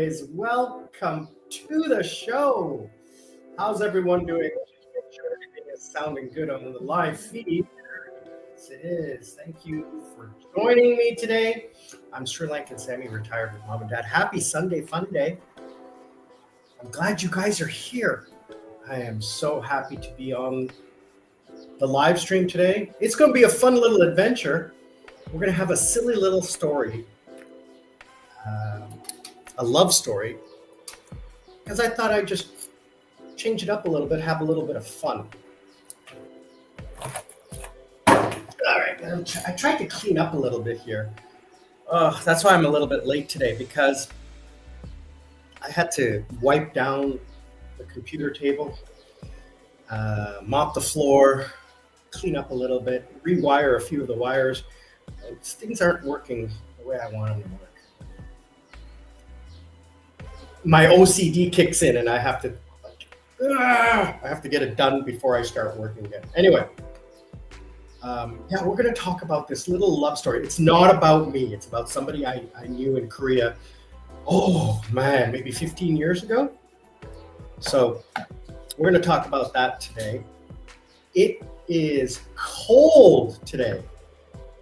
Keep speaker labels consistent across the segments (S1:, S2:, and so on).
S1: guys. Welcome to the show. How's everyone doing? Make sure everything is sounding good on the live feed. Yes, it is. Thank you for joining me today. I'm Sri Lankan Sammy, retired with mom and dad. Happy Sunday fun day. I'm glad you guys are here. I am so happy to be on the live stream today. It's going to be a fun little adventure. We're going to have a silly little story. A love story, because I thought I'd just change it up a little bit, have a little bit of fun. All right, I tried to clean up a little bit here. That's why I'm a little bit late today, because I had to wipe down the computer table, mop the floor, clean up a little bit, rewire a few of the wires. Things aren't working the way I want them to work. My OCD kicks in and I have to get it done before I start working again. Anyway, we're going to talk about this little love story. It's not about me. It's about somebody I knew in Korea. Oh man, maybe 15 years ago. So we're going to talk about that today. It is cold today.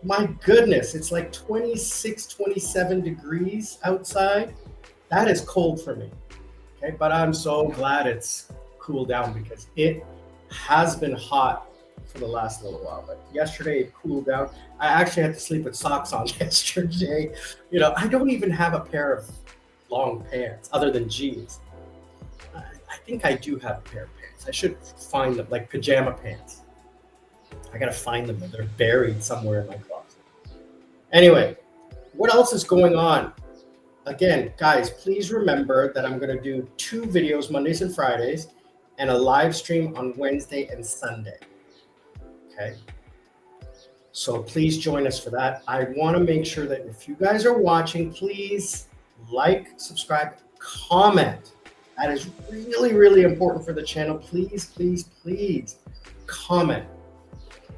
S1: My goodness, it's like 26, 27 degrees outside. That is cold for me, okay? But I'm so glad it's cooled down, because it has been hot for the last little while. But yesterday it cooled down. I actually had to sleep with socks on yesterday. You know, I don't even have a pair of long pants other than jeans. I think I do have a pair of pants. I should find them, like pajama pants. I gotta find them. They're buried somewhere in my closet. Anyway, what else is going on? Again, guys, please remember that I'm going to do 2 videos Mondays and Fridays and a live stream on Wednesday and Sunday. Okay? So please join us for that. I want to make sure that if you guys are watching, please like, subscribe, comment. That is really, really important for the channel. Please, please, please comment.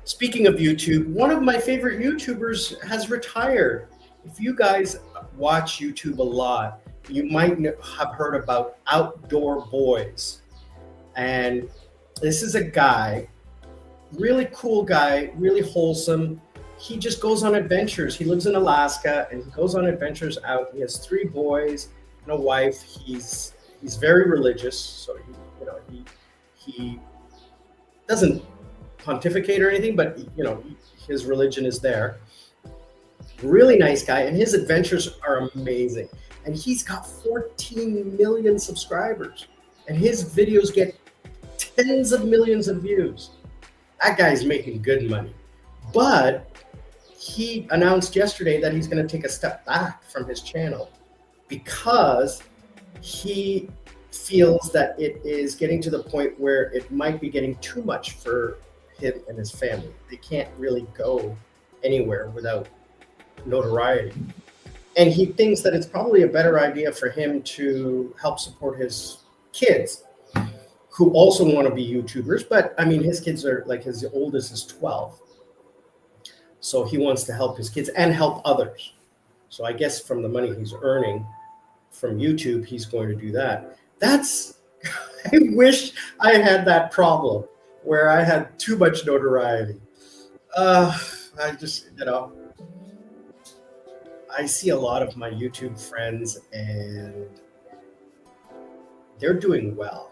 S1: Speaking of YouTube, one of my favorite YouTubers has retired. If you guys watch YouTube a lot, you might have heard about Outdoor Boys. And this is a guy, really cool guy, really wholesome. He just goes on adventures. He lives in Alaska and he goes on adventures out. He has 3 boys and a wife. He's very religious, so he doesn't pontificate or anything, but his religion is there. Really nice guy, and his adventures are amazing. And he's got 14 million subscribers, and his videos get tens of millions of views. That guy's making good money. But he announced yesterday that he's going to take a step back from his channel because he feels that it is getting to the point where it might be getting too much for him and his family. They can't really go anywhere without notoriety. And he thinks that it's probably a better idea for him to help support his kids, who also want to be YouTubers. But I mean, his kids are like, his oldest is 12. So he wants to help his kids and help others. So I guess from the money he's earning from YouTube, he's going to do that. I wish I had that problem where I had too much notoriety. I just, I see a lot of my YouTube friends and they're doing well.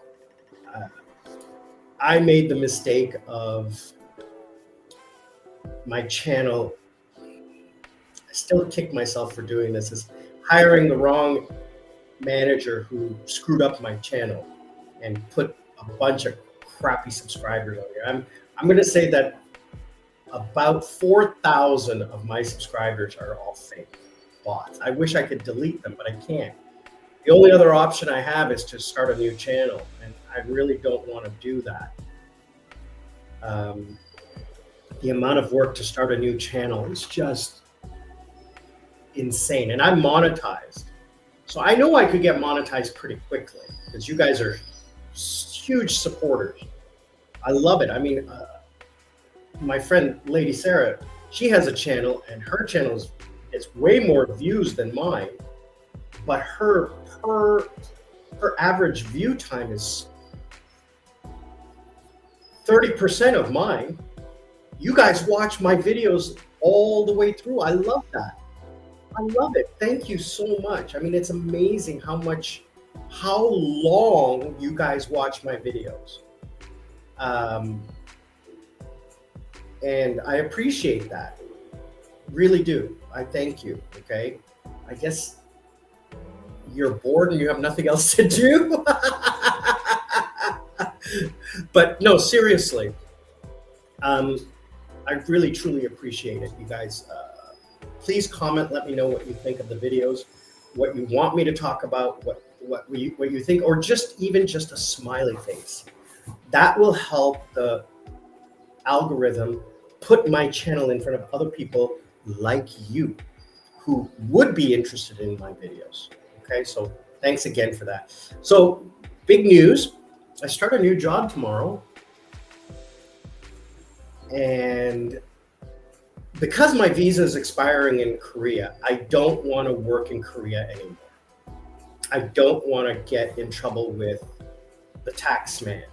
S1: I made the mistake of my channel. I still kick myself for doing this, is hiring the wrong manager who screwed up my channel and put a bunch of crappy subscribers on here. I'm going to say that about 4,000 of my subscribers are all fake bots. I wish I could delete them, but I can't. The only other option I have is to start a new channel, and I really don't want to do that. The amount of work to start a new channel is just insane, and I'm monetized. So I know I could get monetized pretty quickly because you guys are huge supporters. I love it. I mean, my friend Lady Sarah, she has a channel, and her channel is way more views than mine. but her average view time is 30% of mine. You guys watch my videos all the way through. I love that. I love it. Thank you so much. I mean, it's amazing how long you guys watch my videos. And I appreciate that. Really do. I thank you. Okay. I guess you're bored and you have nothing else to do. But no, seriously. I really, truly appreciate it. You guys, please comment. Let me know what you think of the videos, what you want me to talk about, what you think, or even just a smiley face. That will help the algorithm put my channel in front of other people like you who would be interested in my videos. Okay, so thanks again for that. So big news, I start a new job tomorrow. And because my visa is expiring in Korea, I don't want to work in Korea anymore. I don't want to get in trouble with the tax man.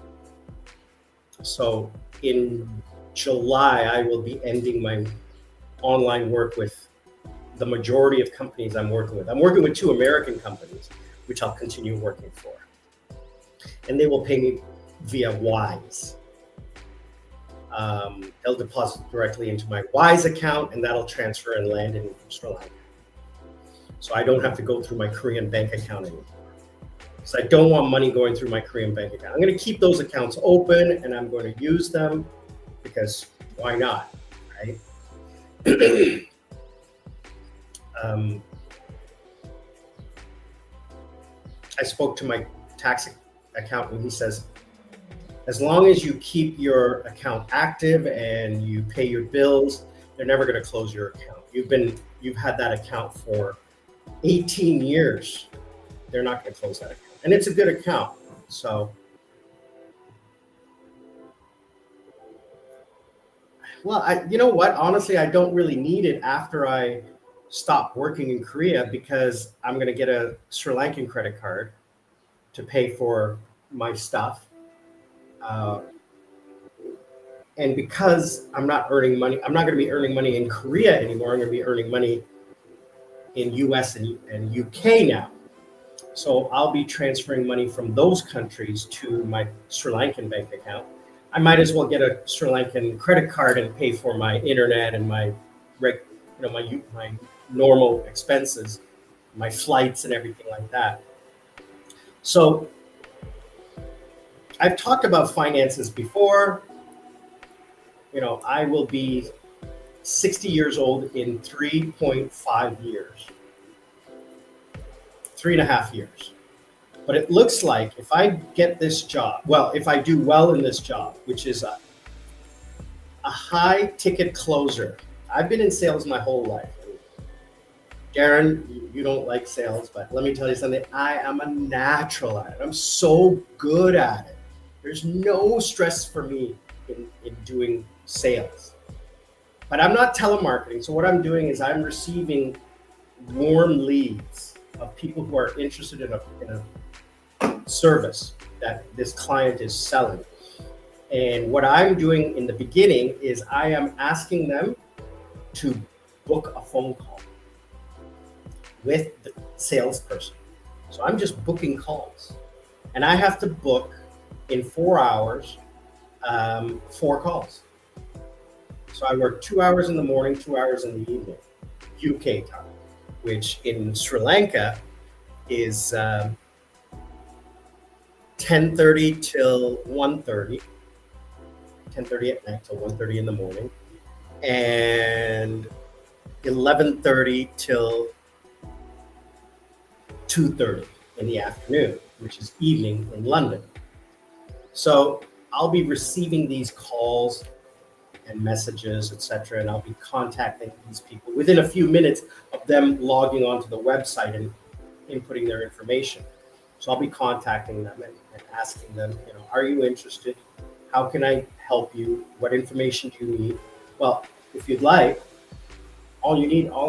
S1: So in July, I will be ending my online work with the majority of companies I'm working with. I'm working with 2 American companies, which I'll continue working for. And they will pay me via Wise. They'll deposit directly into my Wise account, and that'll transfer and land in Sri Lanka. So I don't have to go through my Korean bank account anymore. So I don't want money going through my Korean bank account. I'm going to keep those accounts open, and I'm going to use them because why not, right? I spoke to my tax accountant. He says, as long as you keep your account active and you pay your bills, they're never going to close your account. You've had that account for 18 years. They're not going to close that account. And it's a good account. So, well, you know what? Honestly, I don't really need it after I stop working in Korea because I'm going to get a Sri Lankan credit card to pay for my stuff. And because I'm not earning money, I'm not going to be earning money in Korea anymore. I'm going to be earning money in US and UK now. So I'll be transferring money from those countries to my Sri Lankan bank account. I might as well get a Sri Lankan credit card and pay for my internet and my normal expenses, my flights and everything like that. So I've talked about finances before. You know, I will be 60 years old in 3.5 years, 3.5 years. But it looks like if I get this job, well, if I do well in this job, which is a high ticket closer. I've been in sales my whole life. Darren, you don't like sales, but let me tell you something. I am a natural at it. I'm so good at it. There's no stress for me in doing sales. But I'm not telemarketing. So what I'm doing is I'm receiving warm leads of people who are interested in a service that this client is selling. And what I'm doing in the beginning is I am asking them to book a phone call with the salesperson. So I'm just booking calls. And I have to book in 4 hours, 4 calls. So I work 2 hours in the morning, 2 hours in the evening, UK time, which in Sri Lanka is 10:30 till 1:30, 10:30 at night till 1:30 in the morning, and 11:30 till 2:30 in the afternoon, which is evening in London. So I'll be receiving these calls and messages, etc., and I'll be contacting these people within a few minutes of them logging onto the website and inputting their information. So I'll be contacting them and asking them, are you interested? How can I help you? What information do you need? Well, if you'd like, all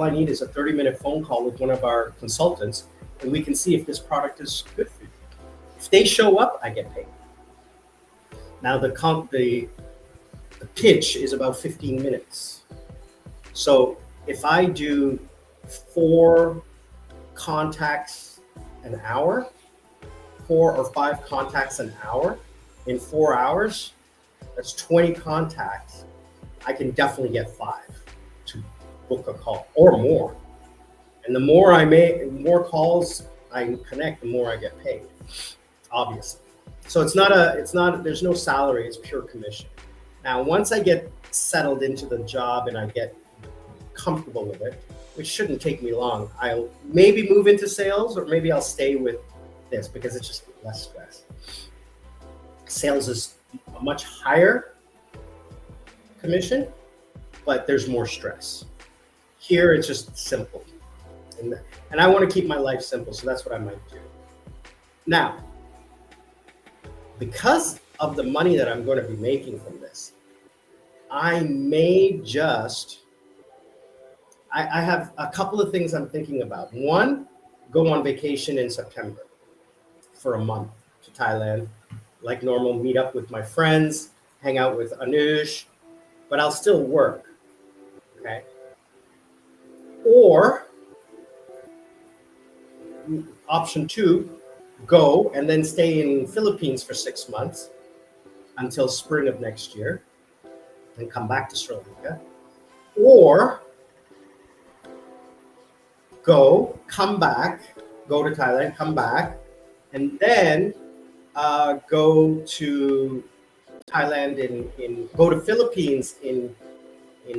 S1: I need is a 30-minute phone call with one of our consultants, and we can see if this product is good for you. If they show up, I get paid. Now the pitch is about 15 minutes. So if I do 4 contacts an hour, 4 or 5 contacts an hour in 4 hours, that's 20 contacts. I can definitely get 5 to book a call or more. And the more I make, more calls I connect, the more I get paid, obviously. So it's not, there's no salary, it's pure commission. Now, once I get settled into the job and I get comfortable with it, which shouldn't take me long, I'll maybe move into sales, or maybe I'll stay with this because it's just less stress. Sales is a much higher commission, but there's more stress. Here, it's just simple. And I want to keep my life simple, so that's what I might do. Now, because of the money that I'm going to be making from this, I may just, I have a couple of things I'm thinking about. One, go on vacation in September for a month to Thailand, like normal, meet up with my friends, hang out with Anush, but I'll still work, okay? Or option 2, go and then stay in Philippines for 6 months until spring of next year and come back to Sri Lanka. Or go, come back, go to Thailand, come back, and then go to Thailand go to Philippines in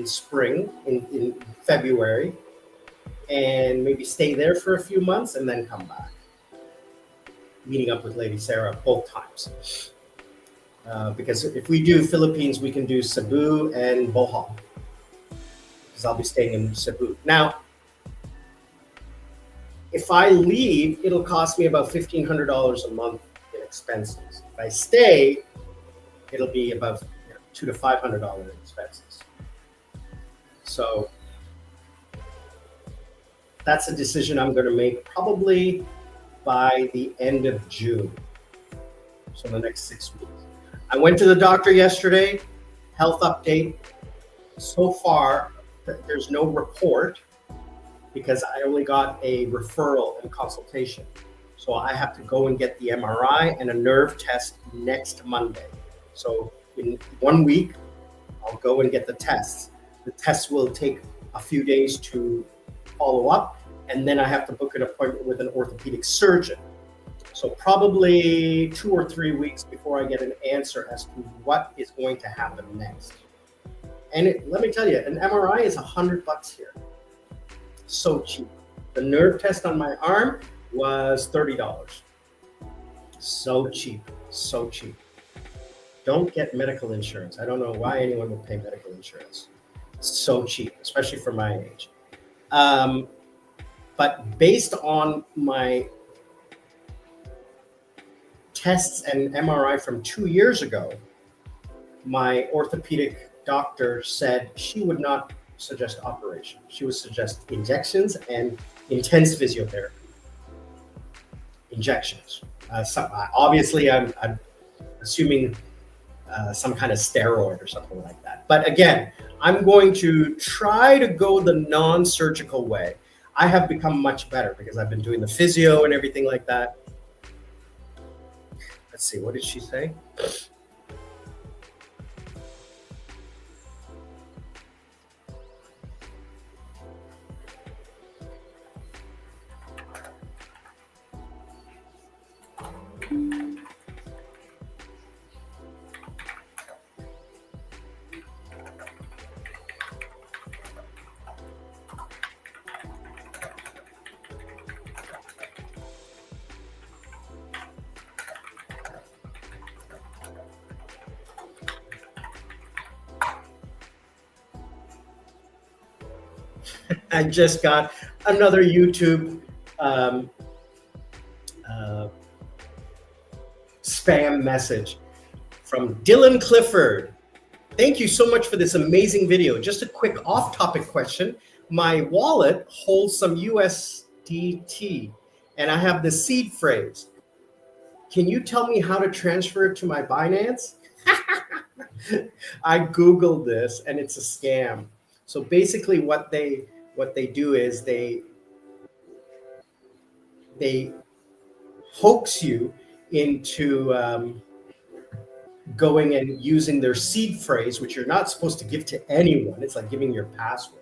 S1: spring, in February, and maybe stay there for a few months and then come back. Meeting up with Lady Sarah both times. Because if we do Philippines, we can do Cebu and Bohol, because I'll be staying in Cebu. Now, if I leave, it'll cost me about $1,500 a month in expenses. If I stay, it'll be about $200 to $500 in expenses. So that's a decision I'm going to make probably by the end of June. So the next 6 weeks. I went to the doctor yesterday, health update. So far, there's no report because I only got a referral and consultation. So I have to go and get the MRI and a nerve test next Monday. So in 1 week, I'll go and get the tests. The tests will take a few days to follow up, and then I have to book an appointment with an orthopedic surgeon. So probably 2 or 3 weeks before I get an answer as to what is going to happen next. And let me tell you, an MRI is $100 here. So cheap. The nerve test on my arm was $30. So cheap, so cheap. Don't get medical insurance. I don't know why anyone would pay medical insurance. So cheap, especially for my age. But based on my tests and MRI from 2 years ago, my orthopedic doctor said she would not suggest operation. She would suggest injections and intense physiotherapy. Injections. Obviously, I'm assuming some kind of steroid or something like that. But again, I'm going to try to go the non-surgical way. I have become much better because I've been doing the physio and everything like that. Let's see, what did she say? I just got another YouTube spam message from Dylan Clifford. Thank you so much for this amazing video. Just a quick off-topic question. My wallet holds some USDT and I have the seed phrase. Can you tell me how to transfer it to my Binance? I Googled this and it's a scam. So basically what they do is they hoax you into going and using their seed phrase, which you're not supposed to give to anyone. It's like giving your password.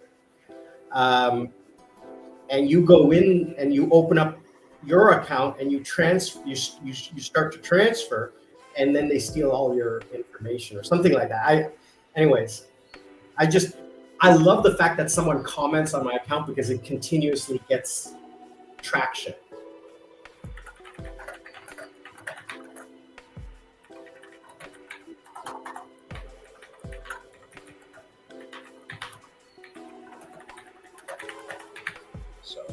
S1: And you go in and you open up your account and you start to transfer, and then they steal all your information or something like that. I love the fact that someone comments on my account because it continuously gets traction. So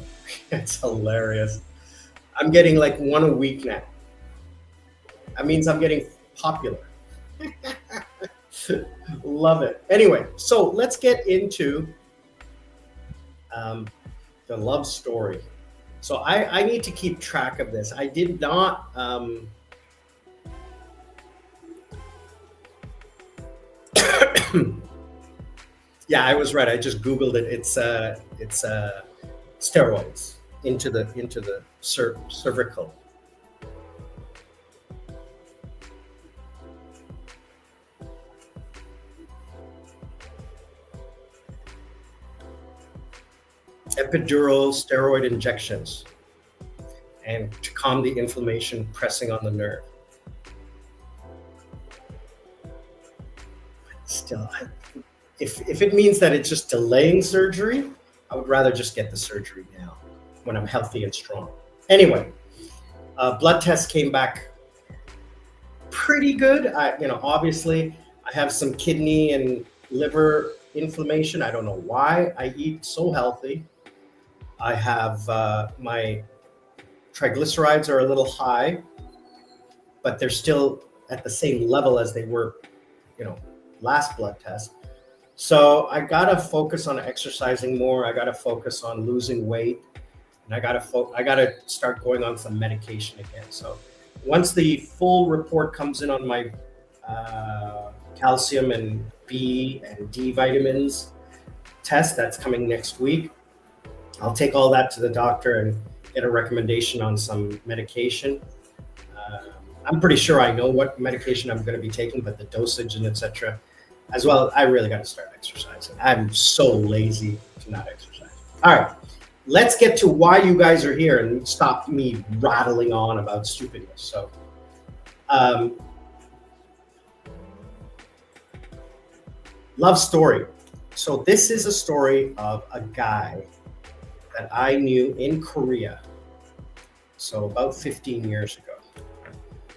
S1: it's hilarious. I'm getting like one a week now. That means I'm getting popular. Love it. Anyway, so let's get into the love story. So I need to keep track of this. I did not. Yeah, I was right. I just Googled it. It's steroids into the cervical. Epidural steroid injections, and to calm the inflammation pressing on the nerve. Still, if it means that it's just delaying surgery, I would rather just get the surgery now when I'm healthy and strong. Anyway, blood test came back pretty good. Obviously, I have some kidney and liver inflammation. I don't know why. I eat so healthy. I have my triglycerides are a little high, but they're still at the same level as they were, last blood test. So I gotta focus on exercising more. I gotta focus on losing weight, and I gotta start going on some medication again. So once the full report comes in on my calcium and B and D vitamins test, that's coming next week, I'll take all that to the doctor and get a recommendation on some medication. I'm pretty sure I know what medication I'm going to be taking, but the dosage and etc. as well. I really got to start exercising. I'm so lazy to not exercise. All right, let's get to why you guys are here and stop me rattling on about stupidness. So, love story. So this is a story of a guy that I knew in Korea. So about 15 years ago.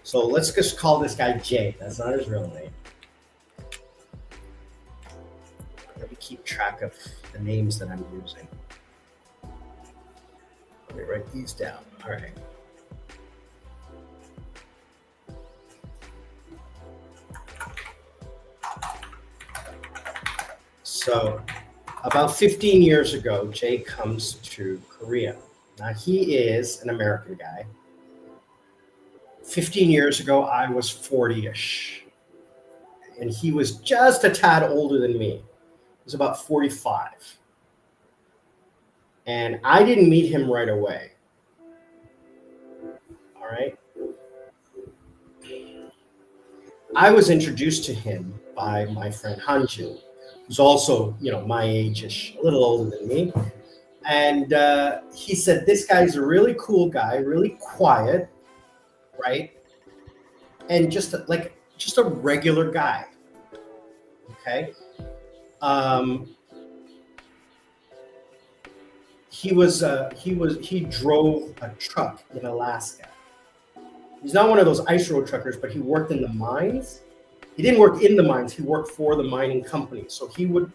S1: So let's just call this guy Jay. That's not his real name. Let me keep track of the names that I'm using. Let me write these down. All right. So about 15 years ago, Jay comes to Korea. Now he is an American guy. 15 years ago, I was 40-ish. And he was just a tad older than me. He was about 45. And I didn't meet him right away. All right. I was introduced to him by my friend Hanju, who's also, my age-ish, a little older than me. And he said, this guy's a really cool guy, really quiet, right? And just a regular guy. Okay. He drove a truck in Alaska. He's not one of those ice road truckers, but he worked in the mines. He didn't work in the mines. He worked for the mining company. So he would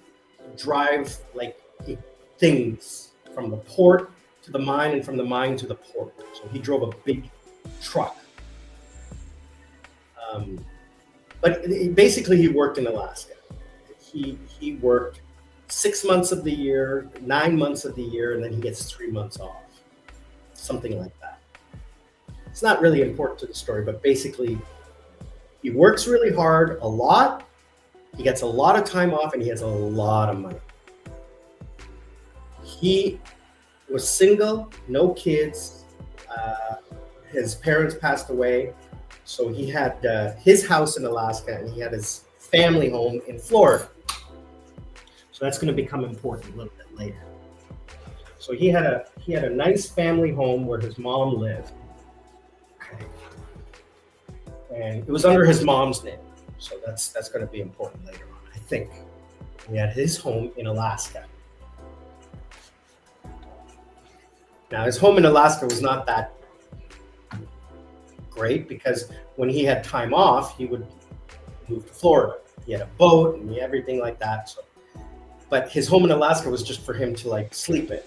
S1: drive things from the port to the mine and from the mine to the port. So he drove a big truck. But basically he worked in Alaska. He worked 6 months of the year, 9 months of the year, and then he gets 3 months off. Something like that. It's not really important to the story, but basically he works really hard a lot. He gets a lot of time off and he has a lot of money. He was single, no kids. His parents passed away. So he had his house in Alaska and he had his family home in Florida. So that's going to become important a little bit later. So he had a nice family home where his mom lived. Okay. And it was under his mom's name. So that's going to be important later on, I think. He had his home in Alaska. Now, his home in Alaska was not that great because when he had time off, he would move to Florida. He had a boat and everything like that. So, but his home in Alaska was just for him to like sleep in.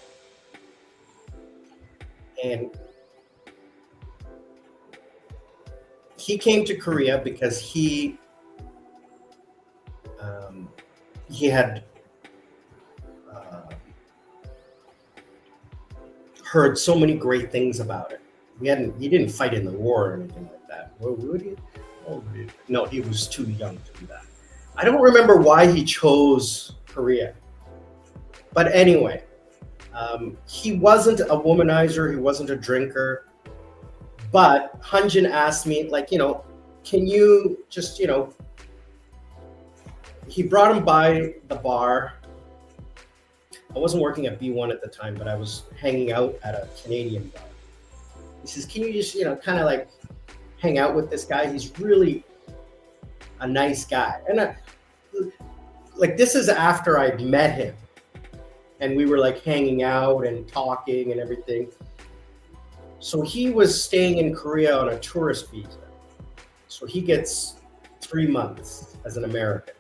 S1: And he came to Korea because he had heard so many great things about it. He didn't fight in the war or anything like that. Would he? No, he was too young to do that. I don't remember why he chose Korea. But anyway, he wasn't a womanizer. He wasn't a drinker. But Hunjin asked me, like, can you just, he brought him by the bar. I wasn't working at B1 at the time, but I was hanging out at a Canadian bar. He says, can you just, kind of like hang out with this guy? He's really a nice guy. And this is after I met him and we were like hanging out and talking and everything. So he was staying in Korea on a tourist visa. So he gets 3 months as an American.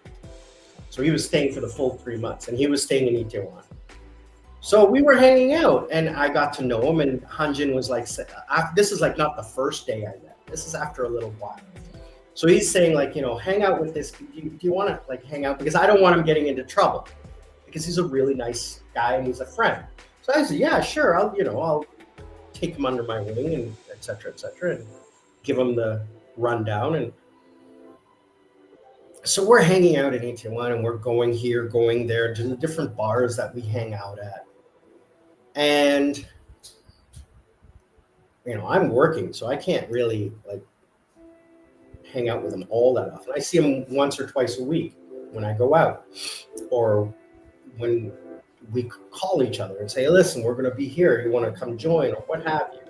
S1: So he was staying for the full 3 months and he was staying in Itaewon. So we were hanging out and I got to know him, and Hanjin was like, this is like not the first day I met. This is after a little while. So he's saying like, hang out with this. Do you want to like hang out? Because I don't want him getting into trouble because he's a really nice guy and he's a friend. So I said, yeah, sure. I'll take him under my wing and et cetera, and give him the rundown. And so we're hanging out in Itaewon and we're going here, going there to the different bars that we hang out at. And, I'm working, so I can't really like hang out with him all that often. I see him once or twice a week when I go out or when we call each other and say, listen, we're going to be here. You want to come join or what have you.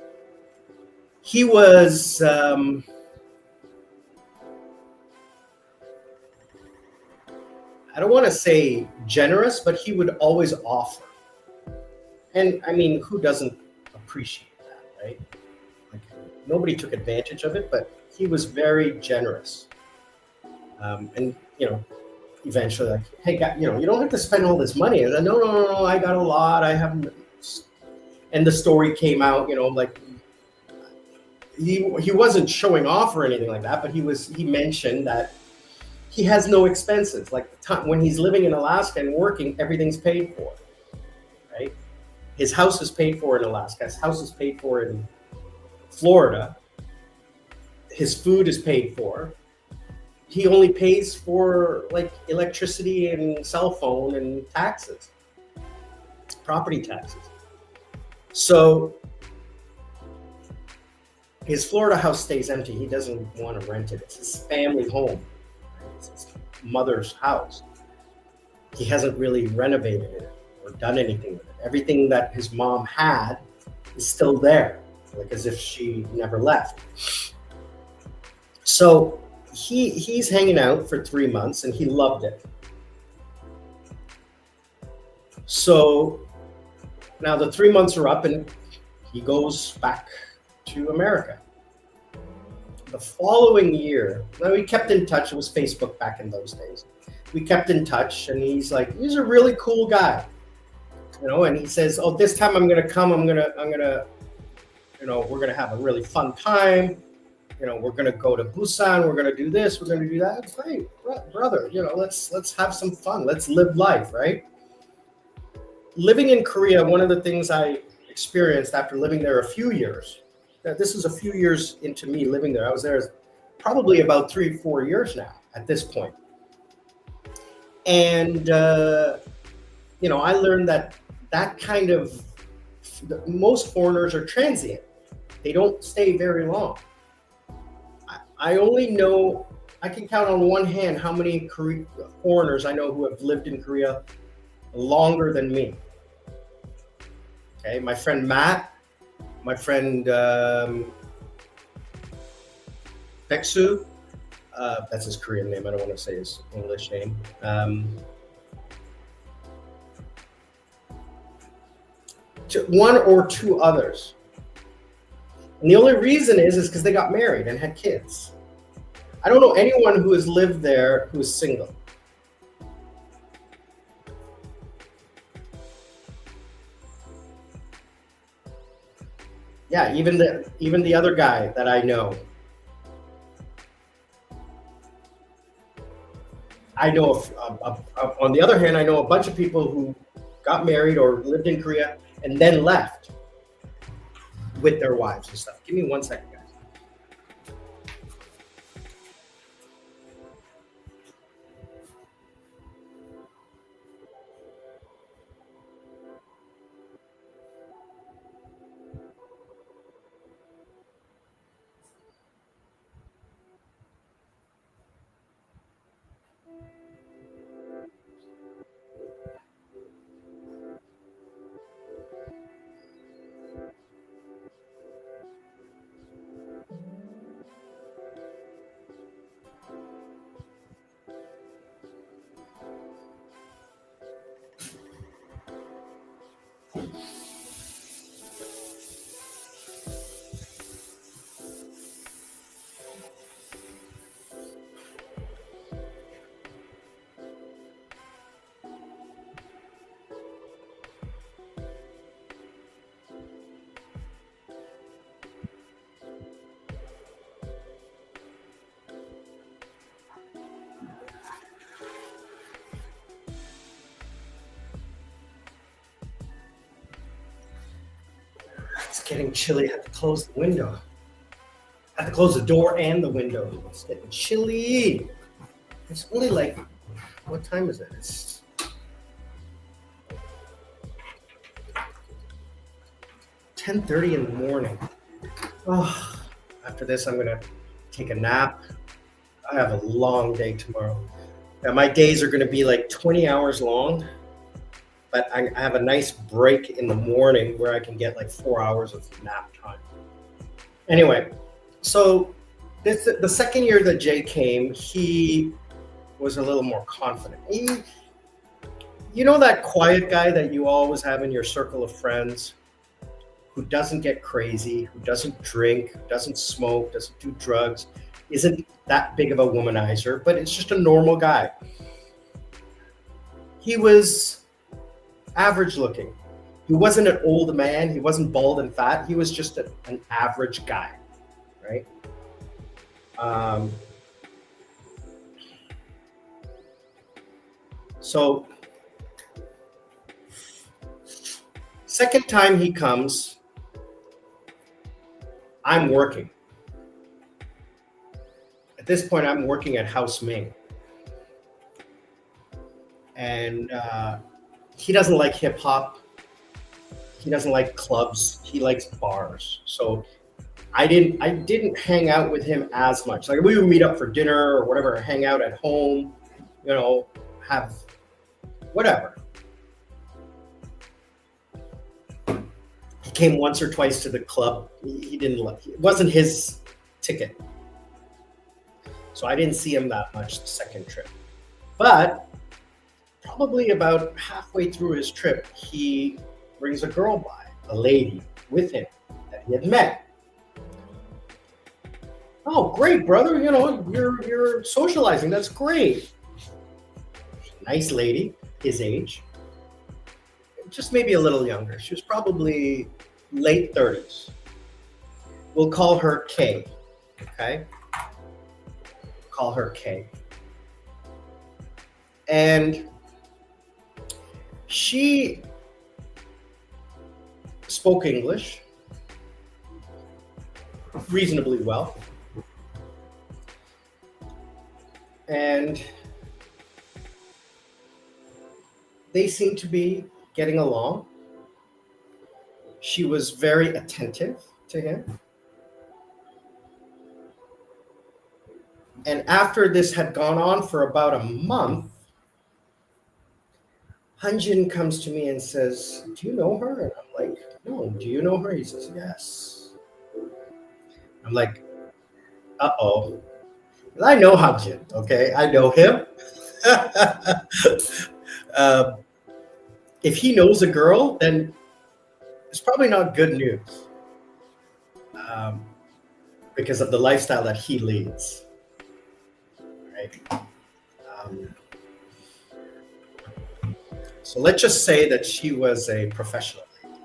S1: He was, I don't want to say generous, but he would always offer. And I mean, who doesn't appreciate that, right? Like, nobody took advantage of it, but he was very generous. And, eventually like, hey, you don't have to spend all this money. And I said, no, I got a lot. I haven't. And the story came out, like he wasn't showing off or anything like that, but he mentioned that he has no expenses. Like when he's living in Alaska and working, everything's paid for, right? His house is paid for in Alaska. His house is paid for in Florida. His food is paid for. He only pays for like electricity and cell phone and taxes, property taxes. So his Florida house stays empty. He doesn't want to rent it. It's his family home. It's his mother's house. He hasn't really renovated it or done anything with it. Everything that his mom had is still there, like as if she never left. So he's hanging out for 3 months and he loved it. So now the 3 months are up and he goes back to America. The following year, now we kept in touch. It was Facebook back in those days. We kept in touch and he's a really cool guy. And he says, oh, this time I'm going to come. I'm going to, we're going to have a really fun time. We're going to go to Busan. We're going to do this. We're going to do that. It's great, brother. Let's have some fun. Let's live life, right? Living in Korea, one of the things I experienced after living there a few years This is a few years into me living there. I was there probably about 3-4 years now at this point. And, I learned that kind of, most foreigners are transient. They don't stay very long. I only know, I can count on one hand how many foreigners I know who have lived in Korea longer than me. Okay, my friend Matt, my friend Beksu, that's his Korean name. I don't want to say his English name. One or two others. And the only reason is because they got married and had kids. I don't know anyone who has lived there who is single. Yeah, even the other guy that I know. I know, on the other hand, I know a bunch of people who got married or lived in Korea and then left with their wives and stuff. Give me 1 second, guys. It's getting chilly. I have to close the window. I have to close the door and the window. It's getting chilly. It's only like, what time is it? It's 10:30 in the morning. Oh, after this, I'm gonna take a nap. I have a long day tomorrow. Now, my days are gonna be like 20 hours long, but I have a nice break in the morning where I can get like 4 hours of nap time. Anyway, so the second year that Jay came, he was a little more confident. You know that quiet guy that you always have in your circle of friends who doesn't get crazy, who doesn't drink, who doesn't smoke, doesn't do drugs, isn't that big of a womanizer, but it's just a normal guy. He was average looking. He wasn't an old man. He wasn't bald and fat. He was just an average guy, right? So second time he comes, I'm working. At this point, I'm working at House Ming. And he doesn't like hip hop. He doesn't like clubs. He likes bars. So I didn't hang out with him as much. Like we would meet up for dinner or whatever, hang out at home, have whatever. He came once or twice to the club. He didn't like it. Wasn't his ticket. So I didn't see him that much the second trip. But probably about halfway through his trip, he brings a girl by, a lady with him that he had met. Oh, great, brother. You're socializing. That's great. Nice lady, his age. Just maybe a little younger. She was probably late 30s. We'll call her Kay. Okay? Call her Kay. And she spoke English. reasonably well. And they seem to be getting along. She was very attentive to him. And after this had gone on for about a month, Hanjin comes to me and says, "Do you know her?" And I'm like, "No, do you know her?" He says, "Yes." I'm like, "Uh-oh." I know Hanjin, okay? I know him. If he knows a girl, then it's probably not good news, because of the lifestyle that he leads, right? So let's just say that she was a professional lady,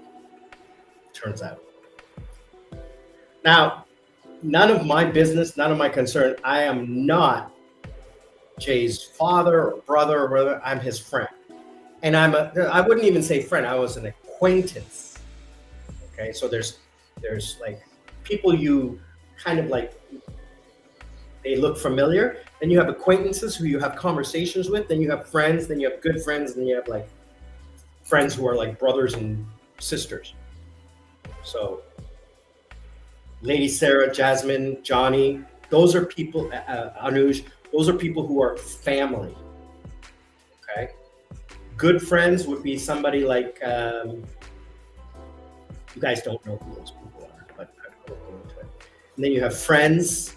S1: turns out. Now, none of my business, none of my concern. I am not Jay's father or brother or whatever. I'm his friend. And I wouldn't even say friend, I was an acquaintance. Okay, so there's like people you kind of like, they look familiar. Then you have acquaintances who you have conversations with. Then you have friends. Then you have good friends. Then you have like friends who are like brothers and sisters. So Lady Sarah, Jasmine, Johnny, those are people, Anuj, those are people who are family. Okay. Good friends would be somebody like, you guys don't know who those people are, but I won't go into it. And then you have friends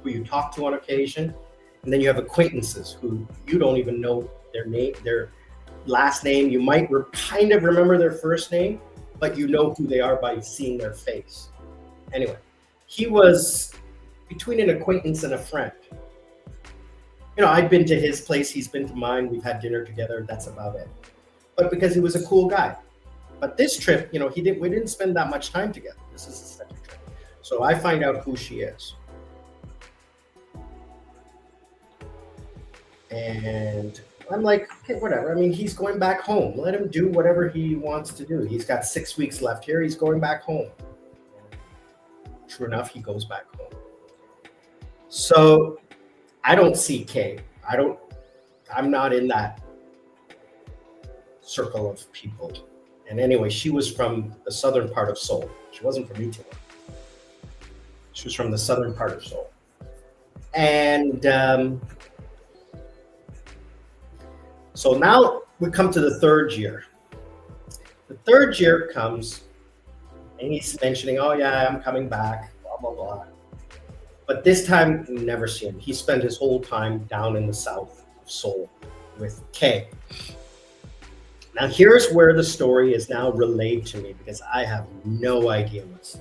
S1: who you talk to on occasion. And then you have acquaintances who you don't even know their name, their last name. You might kind of remember their first name, but you know who they are by seeing their face. Anyway, he was between an acquaintance and a friend. You know, I'd been to his place, he's been to mine, we've had dinner together, that's about it. But because he was a cool guy. But this trip, you know, we didn't spend that much time together. This is the second trip. So I find out who she is. And I'm like, okay, whatever. I mean, he's going back home. Let him do whatever he wants to do. He's got 6 weeks left here. He's going back home. True enough, he goes back home. So I don't see Kay. I'm not in that circle of people. And anyway, she was from the southern part of Seoul. She wasn't from Italy. She was from the southern part of Seoul. And so now we come to the third year. The third year comes, and he's mentioning, "Oh yeah, I'm coming back, blah, blah, blah." But this time, we never see him. He spent his whole time down in the south of Seoul with Kay. Now here's where the story is now relayed to me, because I have no idea what's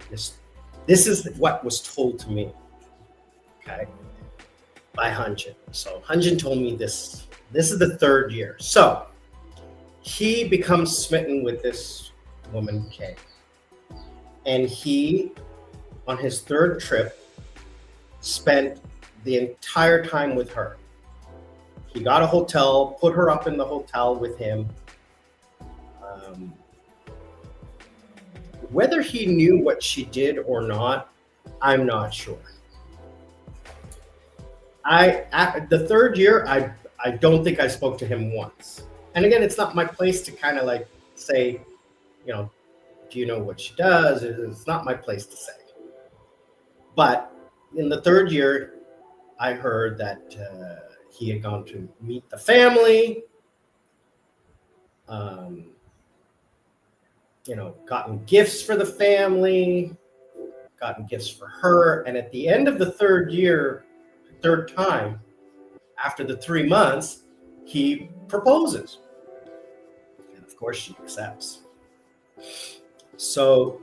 S1: this is what was told to me, okay, by Hanjin. So Hanjin told me this. This is the third year. So he becomes smitten with this woman, Kay. And he, on his third trip, spent the entire time with her. He got a hotel, put her up in the hotel with him. Whether he knew what she did or not, I'm not sure. The third year, I don't think I spoke to him once. And again, it's not my place to kind of like say, you know, do you know what she does? It's not my place to say. But in the third year, I heard that he had gone to meet the family, you know, gotten gifts for the family, gotten gifts for her. And at the end of the third year, third time, after the 3 months, he proposes. And of course, she accepts. So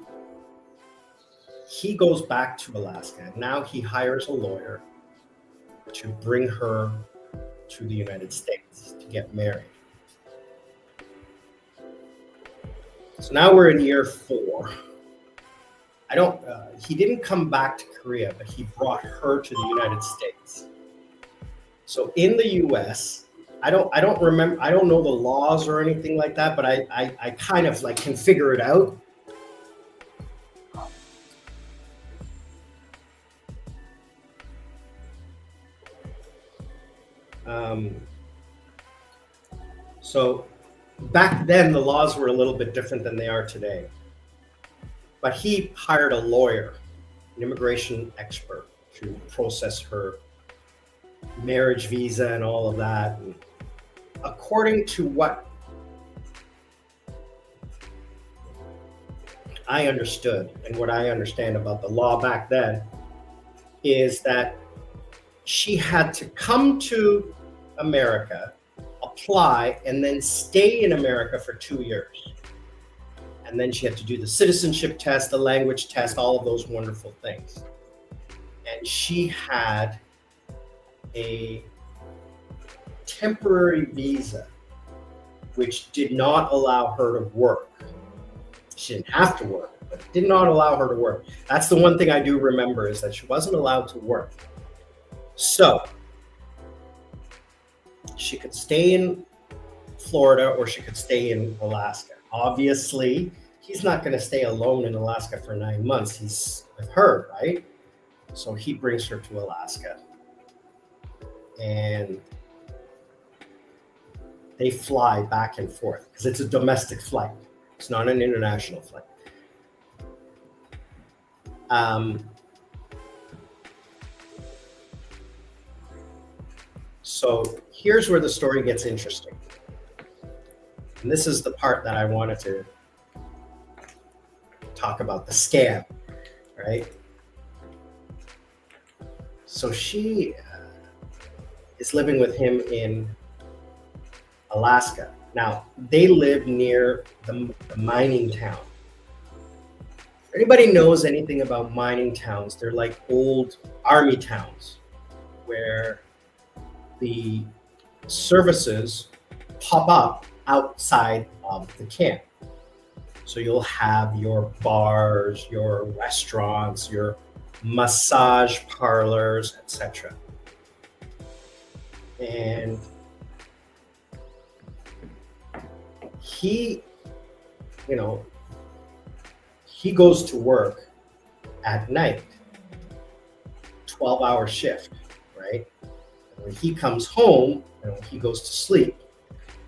S1: he goes back to Alaska. Now he hires a lawyer to bring her to the United States to get married. So now we're in year 4. He didn't come back to Korea, but he brought her to the United States. So in the US, I don't remember, I don't know the laws or anything like that, but I kind of like can figure it out. Um, so back then, the laws were a little bit different than they are today. But he hired a lawyer, an immigration expert, to process her marriage visa and all of that. And according to what I understood and what I understand about the law back then, is that she had to come to America, apply, and then stay in America for 2 years. And then she had to do the citizenship test, the language test, all of those wonderful things. And she had a temporary visa, which did not allow her to work. She didn't have to work, but it did not allow her to work. That's the one thing I do remember, is that she wasn't allowed to work. So she could stay in Florida or she could stay in Alaska. Obviously, he's not going to stay alone in Alaska for 9 months. He's with her, right? So he brings her to Alaska. And they fly back and forth because it's a domestic flight. It's not an international flight. So here's where the story gets interesting. And this is the part that I wanted to talk about, the scam, right? So she is living with him in Alaska. Now, they live near the mining town. If anybody knows anything about mining towns, they're like old army towns where the services pop up outside of the camp. So you'll have your bars, your restaurants, your massage parlors, etc. And he goes to work at night, 12-hour shift, right? And when he comes home, he goes to sleep.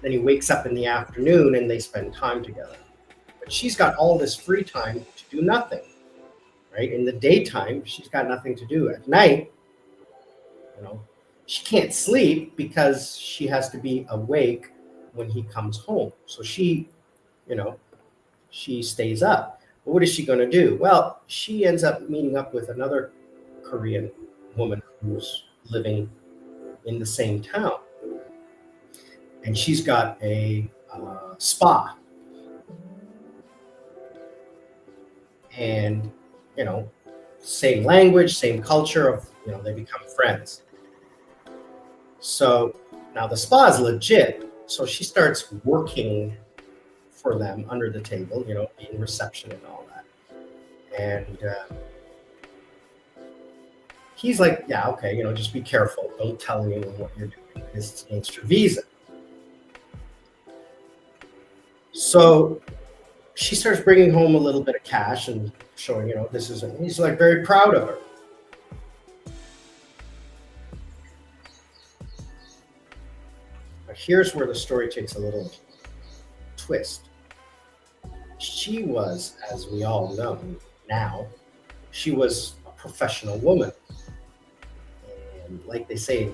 S1: Then he wakes up in the afternoon and they spend time together. But she's got all this free time to do nothing, right? In the daytime, she's got nothing to do. At night, she can't sleep because she has to be awake when he comes home. So she stays up. But what is she going to do? Well, she ends up meeting up with another Korean woman who's living in the same town. And she's got a spa. And, same language, same culture, they become friends. So now the spa is legit. So she starts working for them under the table, being reception and all that. And he's like, yeah, okay, just be careful. Don't tell anyone what you're doing because it's against your visa. So she starts bringing home a little bit of cash and showing, this is, he's like very proud of her. But here's where the story takes a little twist. She was, as we all know now, she was a professional woman. And like they say,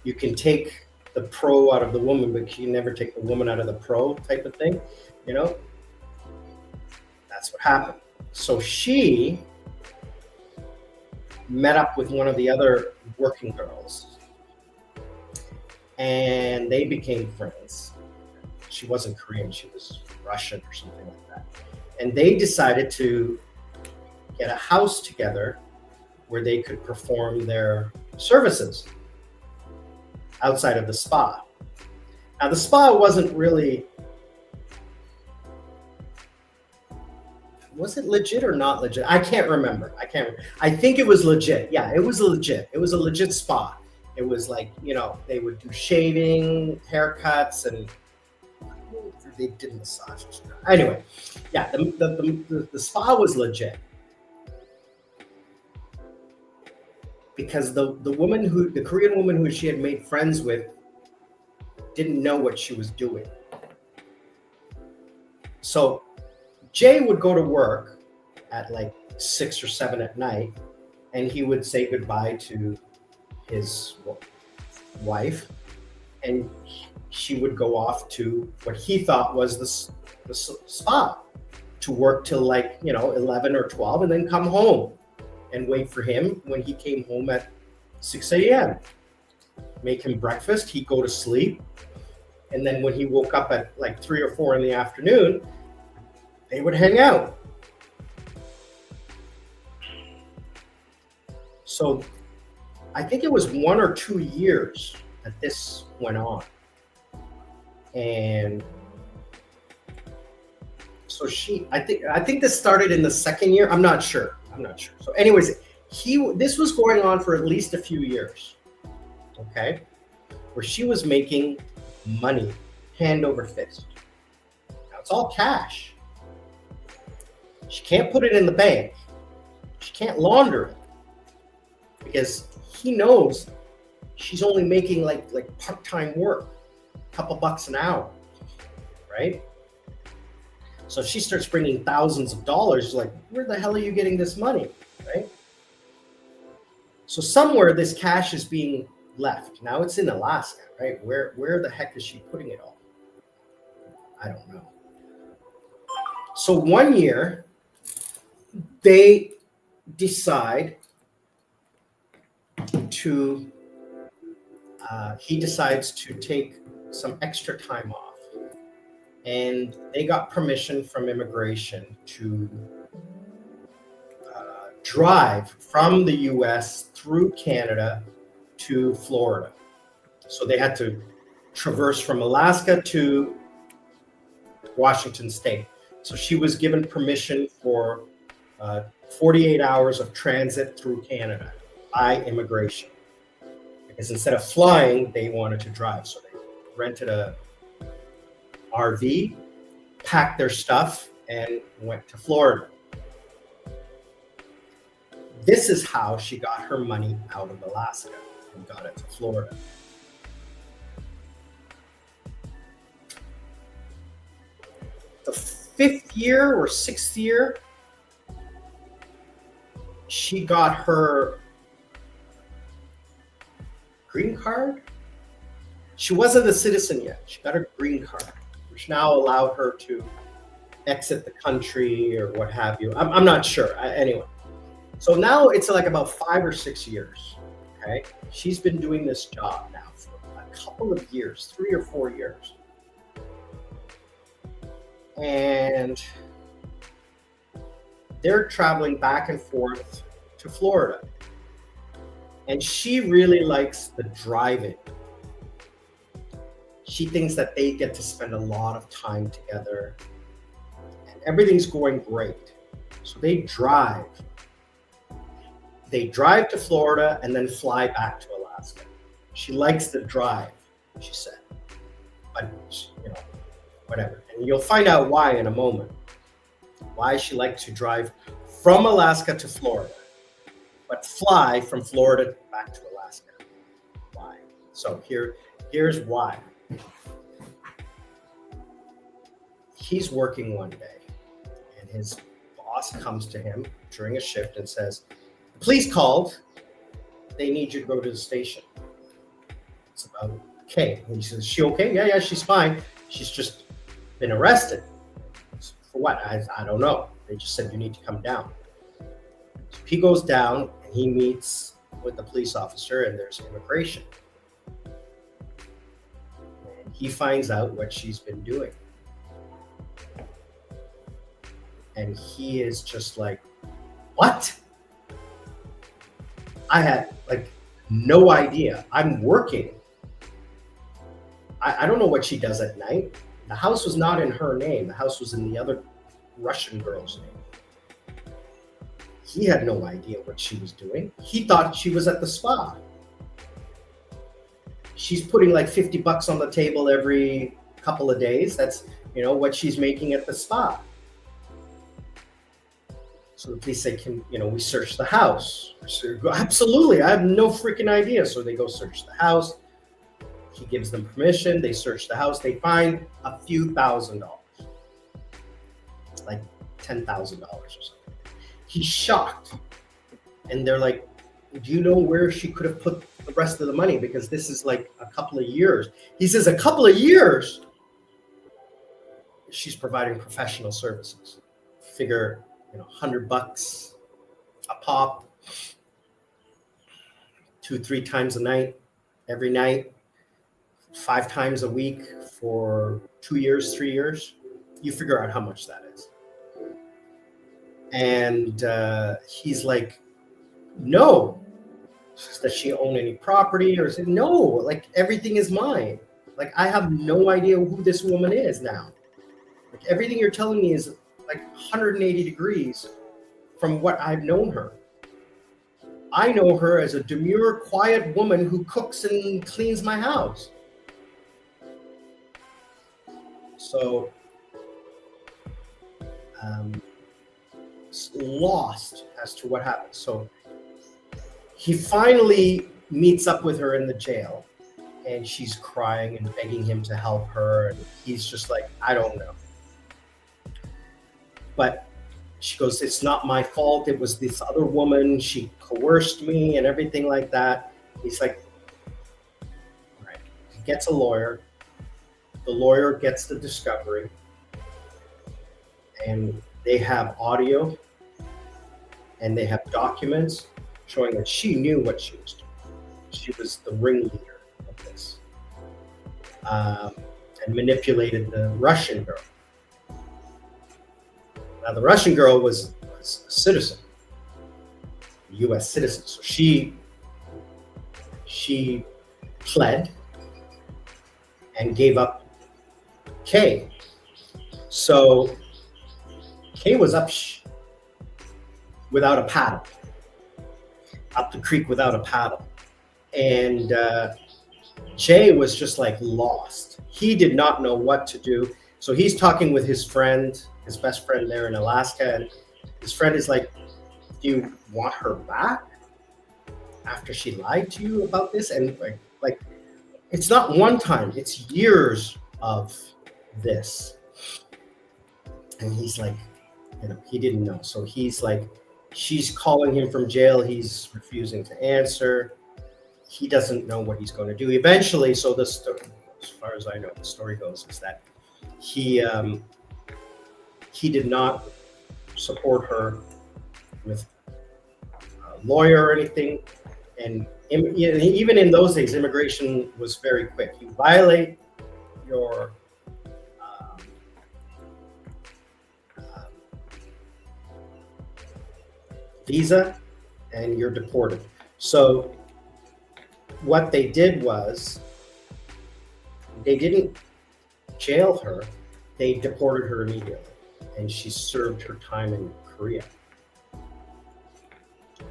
S1: you can take the pro out of the woman, but you never take the woman out of the pro type of thing, That's what happened. So she met up with one of the other working girls and they became friends. She wasn't Korean, she was Russian or something like that. And they decided to get a house together where they could perform their services outside of the spa. Now, the spa wasn't really, was it legit or not legit? I can't remember. I think it was legit. Yeah, it was legit. It was a legit spa. It was like, they would do shaving, haircuts, and they did massages. Anyway, yeah, the spa was legit. because the Korean woman who she had made friends with didn't know what she was doing. So Jay would go to work at like 6 or 7 at night, and he would say goodbye to his wife, and she would go off to what he thought was the spa to work till like 11 or 12, and then come home and wait for him when he came home at 6 a.m. Make him breakfast, he'd go to sleep, and then when he woke up at like 3 or 4 in the afternoon, they would hang out. So I think it was 1 or 2 years that this went on. And so I think this started in the second year. I'm not sure. So anyways, this was going on for at least a few years. Okay? Where she was making money hand over fist. Now it's all cash. She can't put it in the bank. She can't launder it. Because he knows she's only making like part-time work, a couple bucks an hour, right? So she starts bringing thousands of dollars. Like, where the hell are you getting this money, right? So somewhere this cash is being left. Now it's in Alaska, right? Where the heck is she putting it all? I don't know. So one year, they decide to, he decides to take some extra time off. And they got permission from immigration to drive from the US through Canada to Florida. So they had to traverse from Alaska to Washington State. So she was given permission for 48 hours of transit through Canada by immigration. Because instead of flying, they wanted to drive. So they rented a RV, packed their stuff, and went to Florida. This is how she got her money out of Alaska and got it to Florida. The 5th year or 6th year, she got her green card. She wasn't a citizen yet. She got her green card, which now allowed her to exit the country or what have you. I'm not sure. Anyway, so now it's like about 5 or 6 years. Okay, she's been doing this job now for a couple of years, 3 or 4 years, and they're traveling back and forth to Florida. And she really likes the driving. She thinks that they get to spend a lot of time together and everything's going great. So they drive. They drive to Florida and then fly back to Alaska. She likes the drive, she said. But, whatever. And you'll find out why in a moment. Why she likes to drive from Alaska to Florida, but fly from Florida back to Alaska. Why? So here's why. He's working one day, and his boss comes to him during a shift and says, "The police called. They need you to go to the station." It's about Kay. And he says, "Is she okay?" Yeah, she's fine. She's just been arrested. For what? I don't know. They just said you need to come down. So he goes down and he meets with the police officer, and there's immigration. And he finds out what she's been doing. And he is just like, what? I had no idea. I'm working. I don't know what she does at night. The house was not in her name. The house was in the other Russian girl's name. He had no idea what she was doing. He thought she was at the spa. She's putting like $50 on the table every couple of days. That's, what she's making at the spa. So the police say, "Can we search the house?" So, absolutely, I have no freaking idea. So they go search the house. He gives them permission. They search the house. They find a few $1,000s, like $10,000 or something. He's shocked, and they're like, "Do you know where she could have put the rest of the money? Because this is like a couple of years." He says, "A couple of years?" She's providing professional services. Figure, $100 a pop, 2-3 times a night, every night, 5 times a week for 2 years, 3 years. You figure out how much that is. And he's like, "No." Does she own any property? Or said, "No, like everything is mine. Like I have no idea who this woman is now. Like everything you're telling me is like 180 degrees from what I've known her. I know her as a demure, quiet woman who cooks and cleans my house." So, lost as to what happened. So he finally meets up with her in the jail, and she's crying and begging him to help her. And he's just like, "I don't know." But she goes, "It's not my fault. It was this other woman. She coerced me and everything like that." He's like, all right. He gets a lawyer. The lawyer gets the discovery. And they have audio and they have documents showing that she knew what she was doing. She was the ringleader of this, and manipulated the Russian girl. Now, the Russian girl was a citizen, a U.S. citizen. So she pled and gave up Kay. So Kay was up without a paddle, up the creek without a paddle. And Jay was just like lost. He did not know what to do. So he's talking with his friend, his best friend there in Alaska. And his friend is like, "Do you want her back after she lied to you about this?" And like it's not one time, it's years of this. And he's like, he didn't know. So he's like, she's calling him from jail. He's refusing to answer. He doesn't know what he's going to do. Eventually, so this, as far as I know, the story goes is that he did not support her with a lawyer or anything. And even in those days, immigration was very quick. You violate your visa and you're deported. So what they did was they didn't jail her, they deported her immediately, and she served her time in Korea.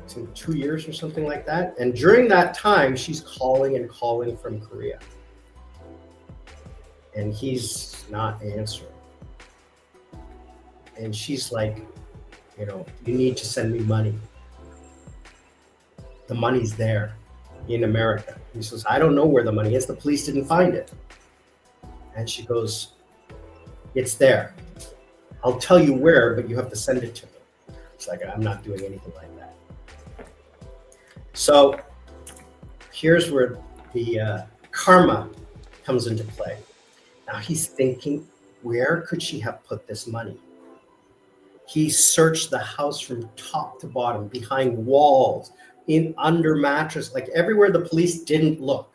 S1: It's in 2 years or something like that. And during that time, she's calling and calling from Korea. And he's not answering. And she's like, "You need to send me money. The money's there in America." He says, "I don't know where the money is. The police didn't find it." And she goes, "It's there. I'll tell you where, but you have to send it to me." It's like, "I'm not doing anything like that." So here's where the karma comes into play. Now he's thinking, where could she have put this money? He searched the house from top to bottom, behind walls, under mattress, like everywhere the police didn't look.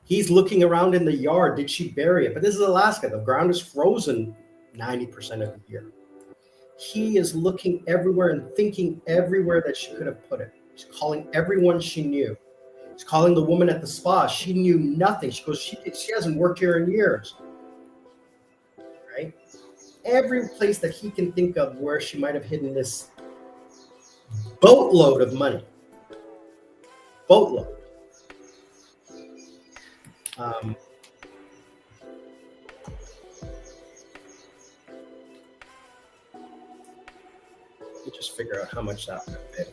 S1: He's looking around in the yard. Did she bury it? But this is Alaska. The ground is frozen 90% of the year. He is looking everywhere and thinking everywhere that she could have put it. She's calling everyone she knew. She's calling the woman at the spa. She knew nothing. She goes, she hasn't worked here in years. Right? Every place that he can think of where she might have hidden this boatload of money. Boatload. just figure out how much that would have been.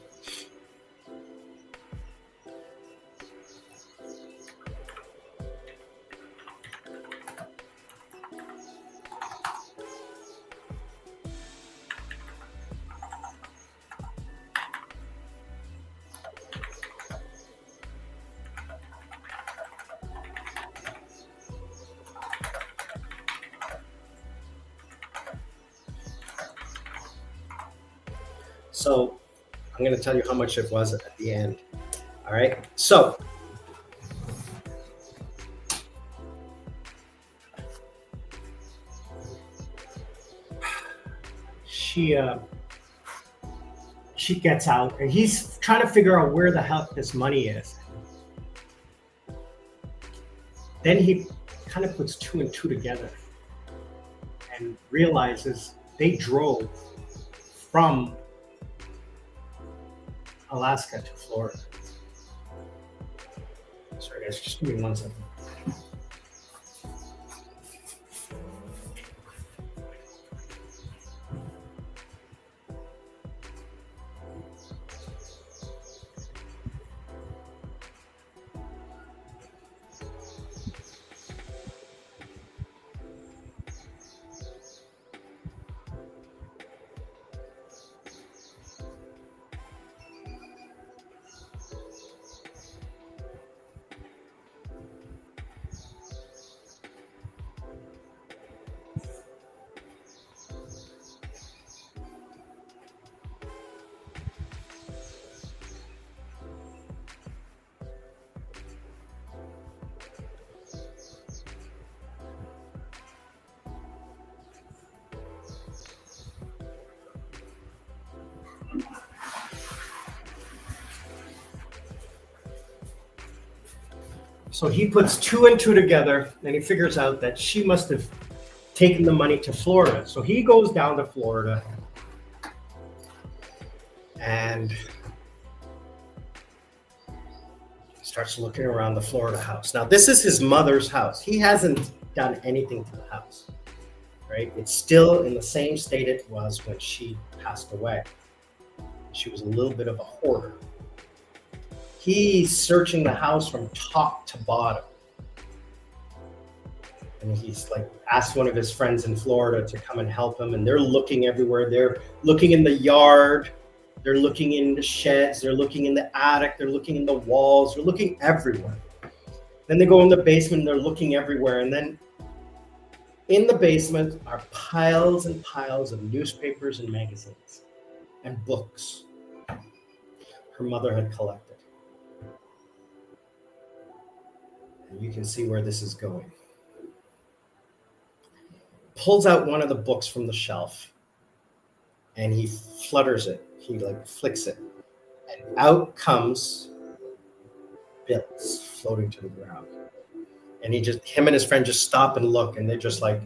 S1: So I'm going to tell you how much it was at the end. All right. So she gets out, and he's trying to figure out where the hell this money is. Then he kind of puts 2 and 2 together and realizes they drove from Alaska to Florida. Sorry guys, just give me 1 second. So he puts 2 and 2 together, and he figures out that she must have taken the money to Florida. So he goes down to Florida and starts looking around the Florida house. Now, this is his mother's house. He hasn't done anything to the house, right? It's still in the same state it was when she passed away. She was a little bit of a hoarder. He's searching the house from top to bottom. And he's like asked one of his friends in Florida to come and help him. And they're looking everywhere. They're looking in the yard. They're looking in the sheds. They're looking in the attic. They're looking in the walls. They're looking everywhere. Then they go in the basement and they're looking everywhere. And then in the basement are piles and piles of newspapers and magazines and books her mother had collected. You can see where this is going. Pulls out one of the books from the shelf and he flutters it. He like flicks it. And out comes bills floating to the ground. And him and his friend just stop and look, and they're just like,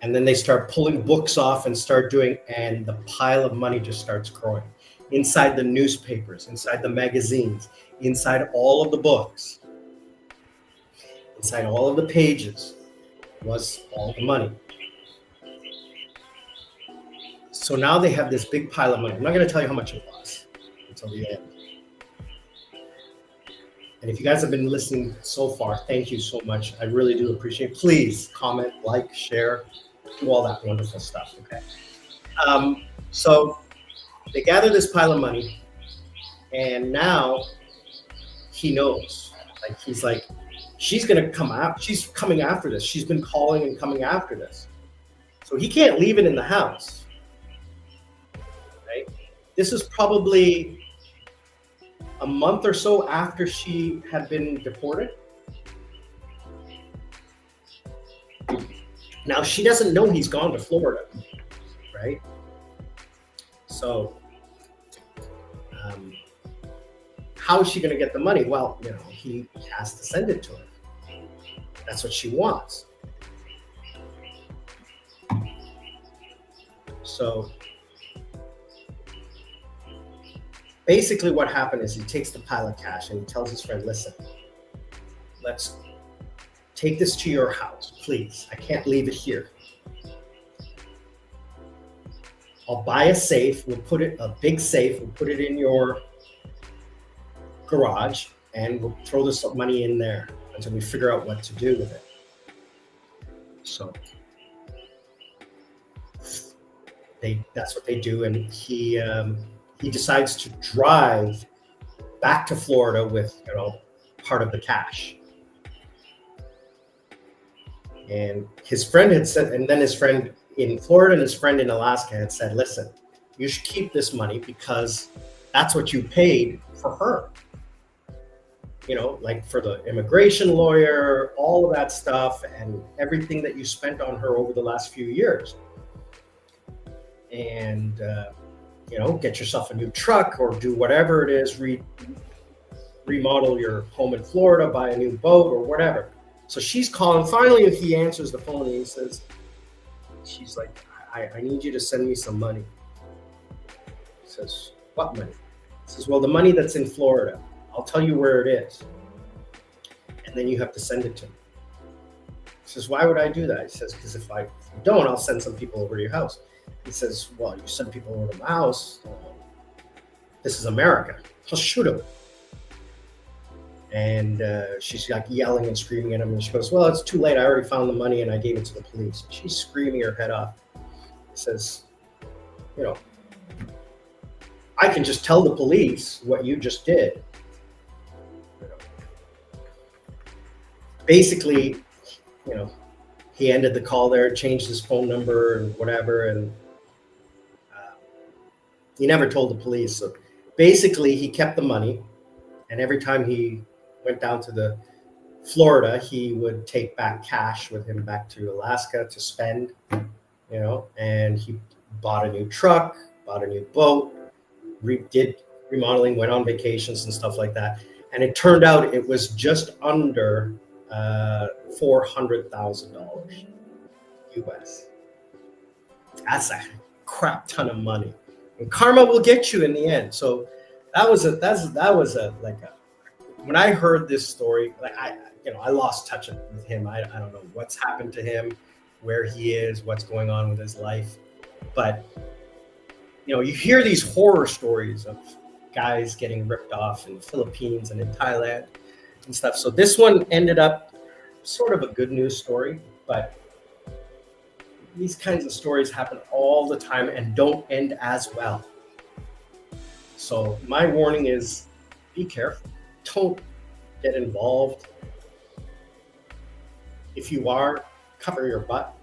S1: and then they start pulling books off and start doing, and the pile of money just starts growing. Inside the newspapers, inside the magazines, inside all of the books, inside all of the pages was all the money. So now they have this big pile of money. I'm not going to tell you how much it was until the end. And if you guys have been listening so far, thank you so much. I really do appreciate it. Please comment, like, share, do all that wonderful stuff, okay? So they gather this pile of money, and now he knows. Like, he's like, she's going to come out. She's coming after this. She's been calling and coming after this. So he can't leave it in the house, right? This is probably a month or so after she had been deported. Now, she doesn't know he's gone to Florida, right? So how is she going to get the money? Well, he has to send it to her. That's what she wants. So basically what happened is he takes the pile of cash and he tells his friend, listen, let's take this to your house, please. I can't leave it here. I'll buy a safe. A big safe. We'll put it in your garage, and we'll throw this money in there until we figure out what to do with it. So that's what they do, and he decides to drive back to Florida with part of the cash. And his friend had said, and then his friend in Florida and his friend in Alaska had said, listen, you should keep this money because that's what you paid for her. Like for the immigration lawyer, all of that stuff, and everything that you spent on her over the last few years. And, get yourself a new truck or do whatever it is, remodel your home in Florida, buy a new boat or whatever. So she's calling. Finally, he answers the phone and he says, she's like, I need you to send me some money. He says, what money? He says, well, the money that's in Florida. I'll tell you where it is. And then you have to send it to me. He says, why would I do that? He says, because if you don't, I'll send some people over to your house. He says, well, you send people over to my house. This is America. I'll shoot them. And she's like yelling and screaming at him. And she goes, well, it's too late. I already found the money and I gave it to the police. She's screaming her head off. He says, I can just tell the police what you just did. Basically, he ended the call there, changed his phone number and whatever, and he never told the police. So basically, he kept the money, and every time he went down to the Florida, he would take back cash with him back to Alaska to spend, and he bought a new truck, bought a new boat, did remodeling, went on vacations and stuff like that. And it turned out it was just under $400,000 US. That's a crap ton of money, and karma will get you in the end. So when I heard this story, like I lost touch with him. I don't know what's happened to him, where he is, what's going on with his life, but you hear these horror stories of guys getting ripped off in the Philippines and in Thailand and stuff. So this one ended up sort of a good news story, but these kinds of stories happen all the time and don't end as well. So my warning is, be careful. Don't get involved. If you are, cover your butt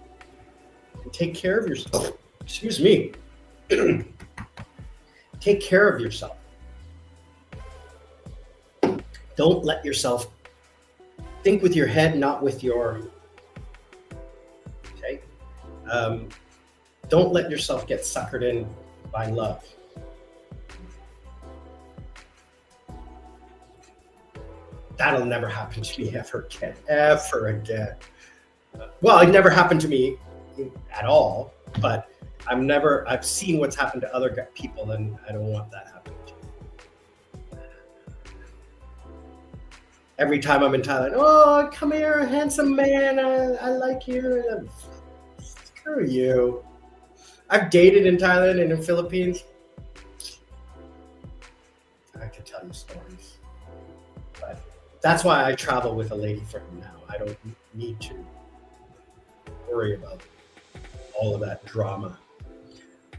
S1: and take care of yourself. Excuse me. Take care of yourself. Don't let yourself think with your head, not with your, okay? Don't let yourself get suckered in by love. That'll never happen to me ever again. Well, it never happened to me at all, but I've seen what's happened to other people, and I don't want that happening to me. Every time I'm in Thailand, oh, come here, handsome man, I like you. Screw you. I've dated in Thailand and in Philippines. I could tell you stories. But that's why I travel with a lady friend now. I don't need to worry about all of that drama.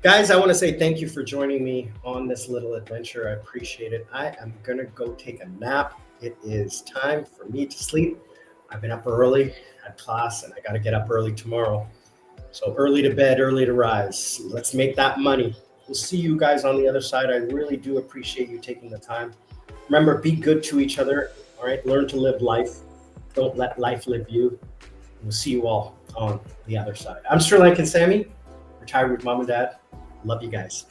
S1: Guys, I want to say thank you for joining me on this little adventure. I appreciate it. I am going to go take a nap. It is time for me to sleep. I've been up early at class, and I got to get up early tomorrow. So early to bed, early to rise. Let's make that money. We'll see you guys on the other side. I really do appreciate you taking the time. Remember, be good to each other. All right. Learn to live life. Don't let life live you. We'll see you all on the other side. I'm Sri Lankan Sammy, retired with mom and dad. Love you guys.